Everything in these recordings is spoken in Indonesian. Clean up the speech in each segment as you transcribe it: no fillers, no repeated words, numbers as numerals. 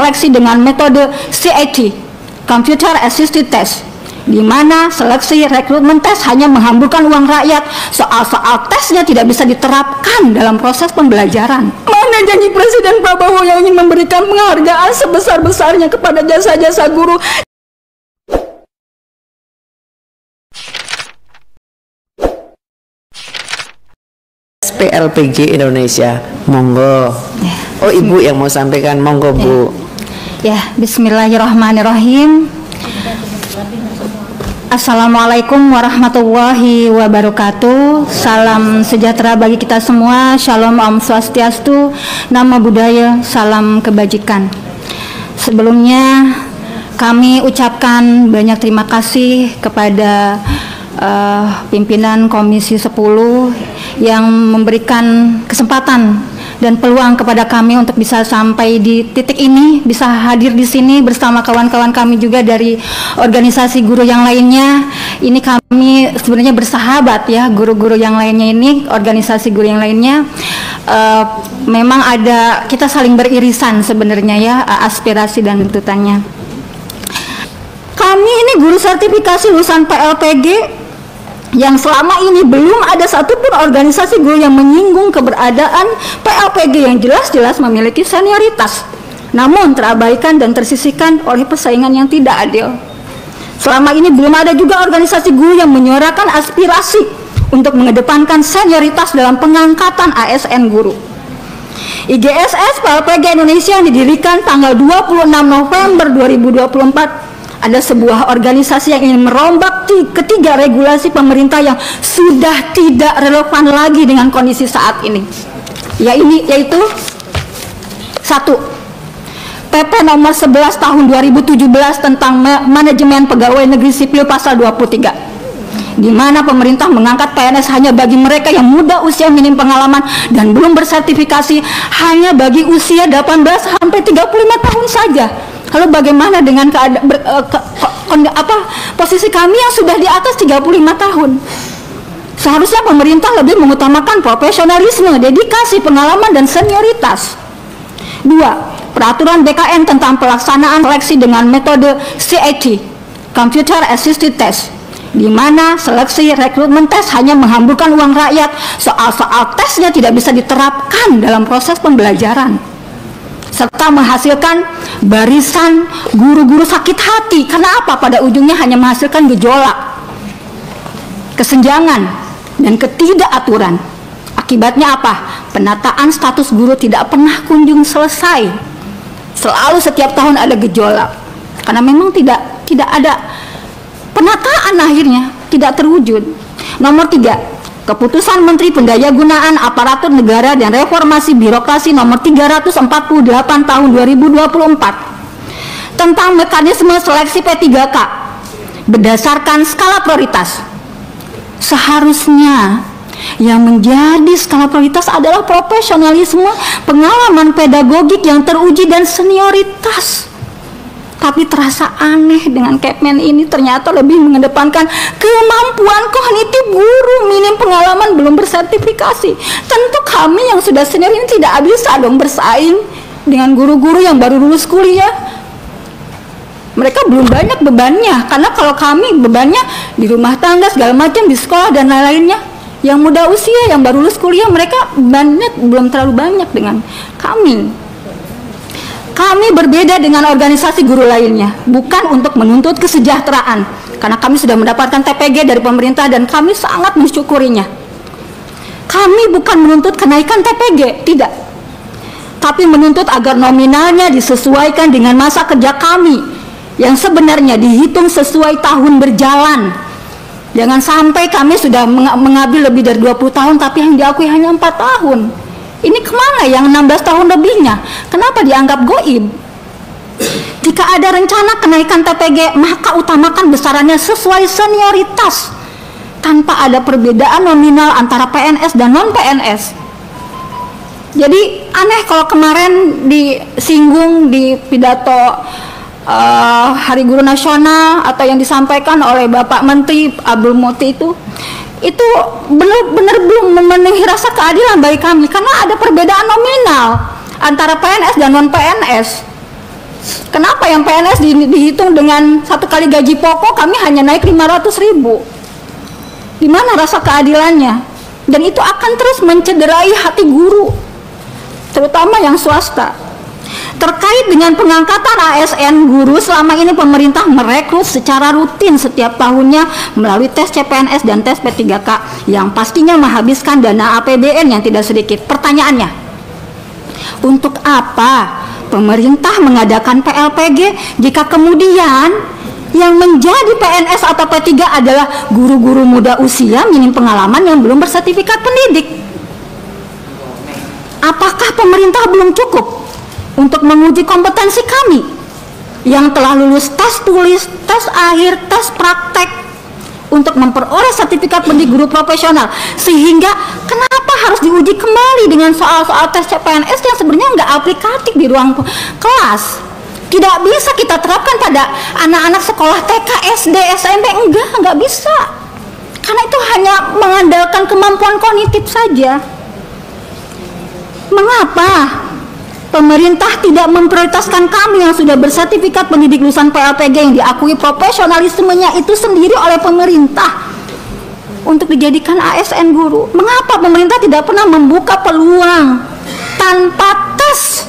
seleksi dengan metode CAT, Computer Assisted Test, di mana seleksi rekrutmen tes hanya menghamburkan uang rakyat. Soal-soal tesnya tidak bisa diterapkan dalam proses pembelajaran. Mana janji Presiden Prabowo yang ingin memberikan penghargaan sebesar-besarnya kepada jasa-jasa guru? PLPG Indonesia, monggo. Oh, Ibu yang mau sampaikan, monggo Bu. Ya, bismillahirrahmanirrahim. Assalamualaikum warahmatullahi wabarakatuh. Salam sejahtera bagi kita semua. Shalom, Om Swastiastu, Namo Buddhaya, salam kebajikan. Sebelumnya kami ucapkan banyak terima kasih kepada pimpinan Komisi 10 yang memberikan kesempatan dan peluang kepada kami untuk bisa sampai di titik ini, bisa hadir di sini bersama kawan-kawan kami juga dari organisasi guru yang lainnya. Ini kami sebenarnya bersahabat ya, guru-guru yang lainnya ini, organisasi guru yang lainnya. Memang ada, kita saling beririsan sebenarnya ya, aspirasi dan tuntutannya. Kami ini guru sertifikasi lulusan PLPG yang selama ini belum ada satupun organisasi guru yang menyinggung keberadaan PLPG yang jelas-jelas memiliki senioritas, namun terabaikan dan tersisihkan oleh persaingan yang tidak adil. Selama ini belum ada juga organisasi guru yang menyuarakan aspirasi untuk mengedepankan senioritas dalam pengangkatan ASN guru. IGSS PLPG Indonesia yang didirikan tanggal 26 November 2024 ada sebuah organisasi yang ingin merombak ketiga regulasi pemerintah yang sudah tidak relevan lagi dengan kondisi saat ini. Yaitu 1. PP nomor 11 tahun 2017 tentang manajemen pegawai negeri sipil pasal 23, di mana pemerintah mengangkat PNS hanya bagi mereka yang muda usia minim pengalaman dan belum bersertifikasi, hanya bagi usia 18 sampai 35 tahun saja. Lalu bagaimana dengan posisi kami yang sudah di atas 35 tahun? Seharusnya pemerintah lebih mengutamakan profesionalisme, dedikasi, pengalaman, dan senioritas. 2. Peraturan BKN tentang pelaksanaan seleksi dengan metode CAT, Computer Assisted Test, di mana seleksi rekrutmen tes hanya menghamburkan uang rakyat. Soal-soal tesnya tidak bisa diterapkan dalam proses pembelajaran, serta menghasilkan barisan guru-guru sakit hati. Karena apa? Pada ujungnya hanya menghasilkan gejolak, kesenjangan, dan ketidakaturan. Akibatnya apa? Penataan status guru tidak pernah kunjung selesai. Selalu setiap tahun ada gejolak, karena memang tidak ada penataan, akhirnya tidak terwujud. Nomor 3. Keputusan Menteri Pendayagunaan Aparatur Negara dan Reformasi Birokrasi nomor 348 tahun 2024 tentang mekanisme seleksi P3K berdasarkan skala prioritas. Seharusnya yang menjadi skala prioritas adalah profesionalisme, pengalaman pedagogik yang teruji, dan senioritas. Tapi terasa aneh dengan Kepmen ini ternyata lebih mengedepankan kemampuan kognitif guru minim pengalaman belum bersertifikasi. Tentu kami yang sudah senior ini tidak bisa dong bersaing dengan guru-guru yang baru lulus kuliah. Mereka belum banyak bebannya, karena kalau kami bebannya di rumah tangga segala macam, di sekolah dan lain-lainnya. Yang muda usia, yang baru lulus kuliah, mereka bebannya belum terlalu banyak dengan kami. Kami berbeda dengan organisasi guru lainnya, bukan untuk menuntut kesejahteraan, karena kami sudah mendapatkan TPG dari pemerintah dan kami sangat mensyukurinya. Kami bukan menuntut kenaikan TPG, tidak, tapi menuntut agar nominalnya disesuaikan dengan masa kerja kami yang sebenarnya dihitung sesuai tahun berjalan. Jangan sampai kami sudah mengabdi lebih dari 20 tahun tapi yang diakui hanya 4 tahun. Ini kemana yang 16 tahun lebihnya? Kenapa dianggap goib? Jika ada rencana kenaikan TPG, maka utamakan besarannya sesuai senioritas, tanpa ada perbedaan nominal antara PNS dan non-PNS. Jadi aneh kalau kemarin disinggung di pidato Hari Guru Nasional atau yang disampaikan oleh Bapak Menteri Abdul Muti itu benar-benar belum memenuhi rasa keadilan bagi kami, karena ada perbedaan nominal antara PNS dan non-PNS. Kenapa yang PNS dihitung dengan 1 kali gaji pokok, kami hanya naik 500.000? Di mana rasa keadilannya? Dan itu akan terus mencederai hati guru, terutama yang swasta. Terkait dengan pengangkatan ASN guru, selama ini pemerintah merekrut secara rutin setiap tahunnya melalui tes CPNS dan tes P3K yang pastinya menghabiskan dana APBN yang tidak sedikit. Pertanyaannya, untuk apa pemerintah mengadakan PLPG jika kemudian yang menjadi PNS atau P3 adalah guru-guru muda usia minim pengalaman yang belum bersertifikat pendidik? Apakah pemerintah belum cukup untuk menguji kompetensi kami yang telah lulus tes tulis, tes akhir, tes praktek untuk memperoleh sertifikat pendidik guru profesional? Sehingga kenapa harus diuji kembali dengan soal-soal tes CPNS yang sebenarnya nggak aplikatif di ruang kelas? Tidak bisa kita terapkan pada anak-anak sekolah TK, SD, SMP, nggak bisa. Karena itu hanya mengandalkan kemampuan kognitif saja. Mengapa pemerintah tidak memprioritaskan kami yang sudah bersertifikat pendidik lulusan PLPG yang diakui profesionalismenya itu sendiri oleh pemerintah untuk dijadikan ASN guru? Mengapa pemerintah tidak pernah membuka peluang tanpa tes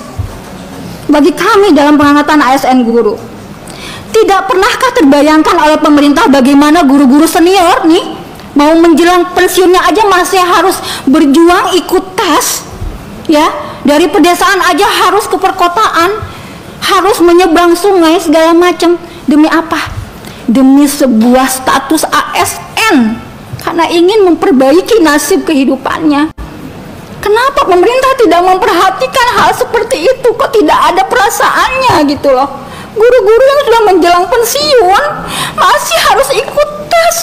bagi kami dalam pengangkatan ASN guru? Tidak pernahkah terbayangkan oleh pemerintah bagaimana guru-guru senior nih mau menjelang pensiunnya aja masih harus berjuang ikut tes, ya, dari pedesaan aja harus ke perkotaan, harus menyeberang sungai segala macam. Demi apa? Demi sebuah status ASN, karena ingin memperbaiki nasib kehidupannya. Kenapa pemerintah tidak memperhatikan hal seperti itu? Kok tidak ada perasaannya gitu loh? Guru-guru yang sudah menjelang pensiun masih harus ikut tes.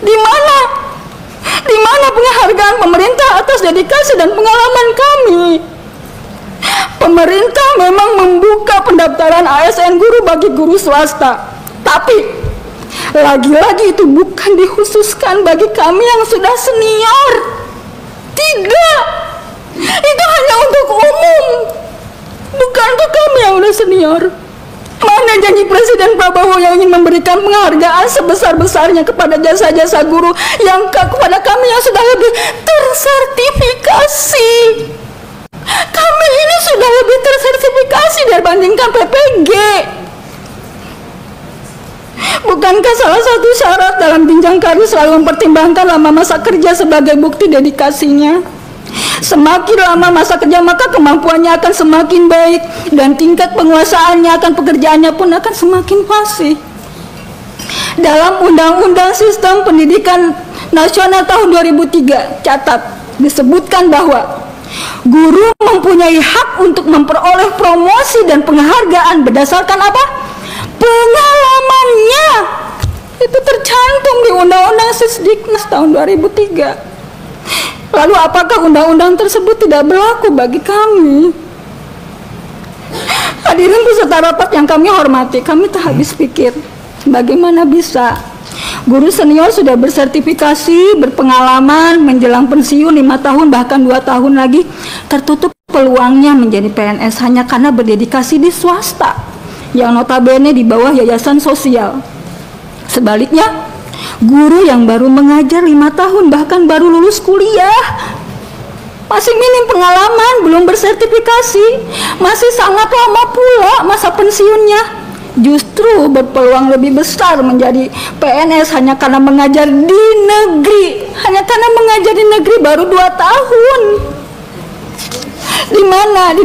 Di mana penghargaan pemerintah atas dedikasi dan pengalaman kami? Pemerintah memang membuka pendaftaran ASN guru bagi guru swasta, tapi lagi-lagi itu bukan dikhususkan bagi kami yang sudah senior. Tidak, itu hanya untuk umum, bukan untuk kami yang sudah senior. Mana janji Presiden Prabowo yang ingin memberikan penghargaan sebesar-besarnya kepada jasa-jasa guru yang kepada kami yang sudah lebih tersertifikasi? Kami ini sudah lebih tersertifikasi dibandingkan PPG. Bukankah salah satu syarat dalam jenjang karir selalu mempertimbangkan lama masa kerja sebagai bukti dedikasinya? Semakin lama masa kerja maka kemampuannya akan semakin baik dan tingkat penguasaannya akan pekerjaannya pun akan semakin fasih. Dalam Undang-Undang Sistem Pendidikan Nasional tahun 2003 catat disebutkan bahwa guru mempunyai hak untuk memperoleh promosi dan penghargaan berdasarkan apa? Pengalamannya. Itu tercantum di Undang-Undang Sisdiknas tahun 2003. Lalu apakah undang-undang tersebut tidak berlaku bagi kami? Hadirin peserta rapat yang kami hormati, kami tak habis pikir bagaimana bisa guru senior sudah bersertifikasi, berpengalaman, menjelang pensiun 5 tahun bahkan 2 tahun lagi tertutup peluangnya menjadi PNS hanya karena berdedikasi di swasta yang notabene di bawah yayasan sosial. Sebaliknya, guru yang baru mengajar 5 tahun bahkan baru lulus kuliah, masih minim pengalaman, belum bersertifikasi, masih sangat lama pula masa pensiunnya, justru berpeluang lebih besar menjadi PNS hanya karena mengajar di negeri, hanya karena mengajar di negeri baru 2 tahun. Di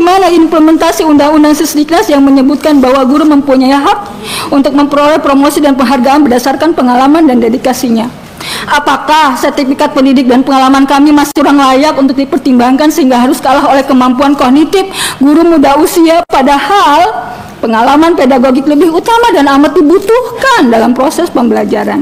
mana implementasi Undang-Undang Sisdiknas yang menyebutkan bahwa guru mempunyai hak untuk memperoleh promosi dan penghargaan berdasarkan pengalaman dan dedikasinya? Apakah sertifikat pendidik dan pengalaman kami masih kurang layak untuk dipertimbangkan sehingga harus kalah oleh kemampuan kognitif guru muda usia, padahal pengalaman pedagogik lebih utama dan amat dibutuhkan dalam proses pembelajaran?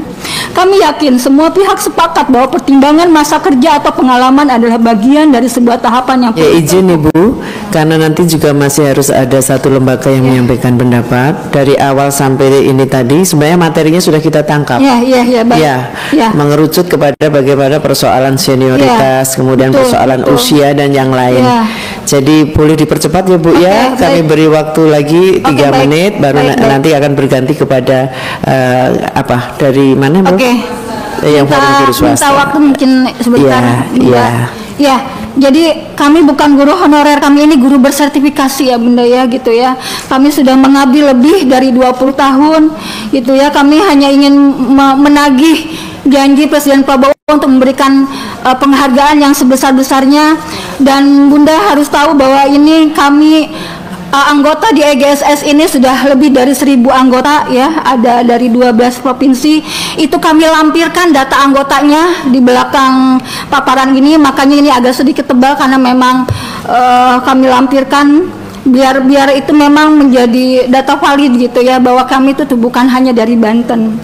Kami yakin semua pihak sepakat bahwa pertimbangan masa kerja atau pengalaman adalah bagian dari sebuah tahapan yang Ya izin Ibu, karena nanti juga masih harus ada satu lembaga yang menyampaikan pendapat. Dari awal sampai ini tadi sebenarnya materinya sudah kita tangkap. Baik. Ya, mengerucut kepada bagaimana persoalan senioritas, kemudian persoalan usia dan yang lain. Jadi boleh dipercepat ya Bu ya. Kami beri waktu lagi 3 menit, baru nanti akan berganti kepada dari mana Bu? Yang forum guru swasta. Minta waktu mungkin sebentar. Ya, jadi kami bukan guru honorer, kami ini guru bersertifikasi ya Bunda ya gitu ya. Kami sudah mengabdi lebih dari 20 tahun gitu ya. Kami hanya ingin menagih janji Presiden Prabowo untuk memberikan penghargaan yang sebesar-besarnya, dan Bunda harus tahu bahwa ini kami anggota di EGSS ini sudah lebih dari 1.000 anggota ya, ada dari 12 provinsi. Itu kami lampirkan data anggotanya di belakang paparan ini, makanya ini agak sedikit tebal karena memang kami lampirkan biar itu memang menjadi data valid gitu ya, bahwa kami itu bukan hanya dari Banten.